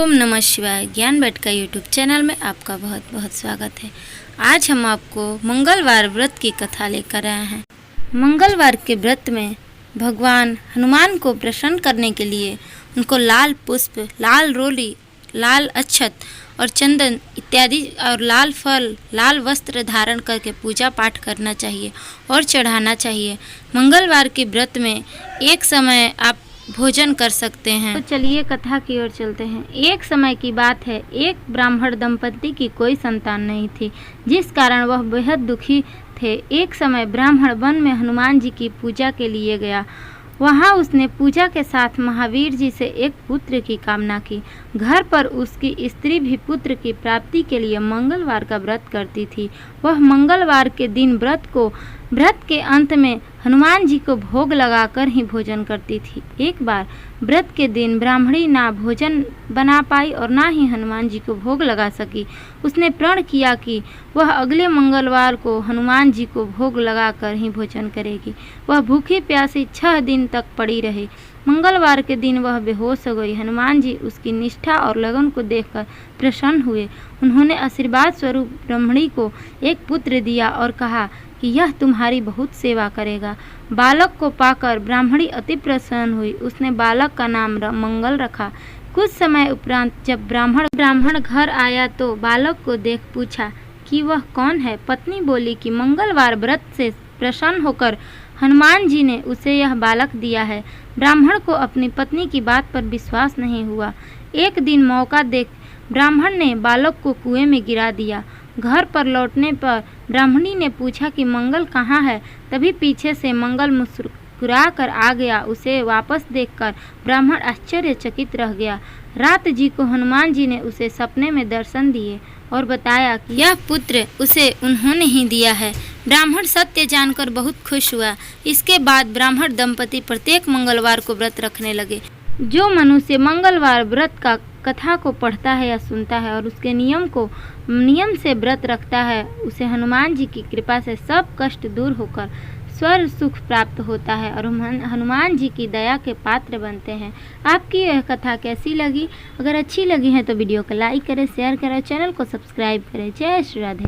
ओम नमः शिवाय। ज्ञान बटका यूट्यूब चैनल में आपका बहुत बहुत स्वागत है। आज हम आपको मंगलवार व्रत की कथा लेकर आए हैं। मंगलवार के व्रत में भगवान हनुमान को प्रसन्न करने के लिए उनको लाल पुष्प, लाल रोली, लाल अक्षत और चंदन इत्यादि और लाल फल, लाल वस्त्र धारण करके पूजा पाठ करना चाहिए और चढ़ाना चाहिए। मंगलवार के व्रत में एक समय आप भोजन कर सकते हैं। तो चलिए कथा की ओर चलते हैं। एक समय की बात है, एक ब्राह्मण दंपति की कोई संतान नहीं थी, जिस कारण वह बेहद दुखी थे। एक समय ब्राह्मण वन में हनुमान जी की पूजा के लिए गया। वहाँ उसने पूजा के साथ महावीर जी से एक पुत्र की कामना की। घर पर उसकी स्त्री भी पुत्र की प्राप्ति के लिए मंगलवार का व्रत करती थी। वह मंगलवार के दिन व्रत के अंत में हनुमान जी को भोग लगाकर ही भोजन करती थी। एक बार व्रत के दिन ब्राह्मणी ना भोजन बना पाई और ना ही हनुमान जी को भोग लगा सकी। उसने प्रण किया कि वह अगले मंगलवार को हनुमान जी को भोग लगाकर ही भोजन करेगी। वह भूखी प्यासी 6 दिन तक पड़ी रही। मंगलवार के दिन वह बेहोश हो गई। हनुमान जी उसकी निष्ठा और लगन को देखकर प्रसन्न हुए। उन्होंने आशीर्वाद स्वरूप ब्राह्मणी को एक पुत्र दिया और कहा कि यह तुम्हारी बहुत सेवा करेगा। बालक को पाकर ब्राह्मणी अति प्रसन्न हुई। उसने बालक का नाम मंगल रखा। कुछ समय उपरांत जब ब्राह्मण घर आया तो बालक को देख पूछा कि वह कौन है। पत्नी बोली कि मंगलवार व्रत से प्रसन्न होकर हनुमान जी ने उसे यह बालक दिया है। ब्राह्मण को अपनी पत्नी की बात पर विश्वास नहीं हुआ। एक दिन मौका देख ब्राह्मण ने बालक को कुएं में गिरा दिया। घर पर लौटने पर ब्राह्मणी ने पूछा कि मंगल कहाँ है। तभी पीछे से मंगल मुस्कुरा कर आ गया। उसे वापस देखकर ब्राह्मण आश्चर्यचकित रह गया। रात जी को हनुमान जी ने उसे सपने में दर्शन दिए और बताया कि यह पुत्र उसे उन्होंने ही दिया है। ब्राह्मण सत्य जानकर बहुत खुश हुआ। इसके बाद ब्राह्मण दंपति प्रत्येक मंगलवार को व्रत रखने लगे। जो मनुष्य मंगलवार व्रत का कथा को पढ़ता है या सुनता है और उसके नियम से व्रत रखता है, उसे हनुमान जी की कृपा से सब कष्ट दूर होकर स्वर्ग सुख प्राप्त होता है और हनुमान जी की दया के पात्र बनते हैं। आपकी यह कथा कैसी लगी? अगर अच्छी लगी है तो वीडियो को लाइक करें, शेयर करें, चैनल को सब्सक्राइब करें। जय श्री राधे।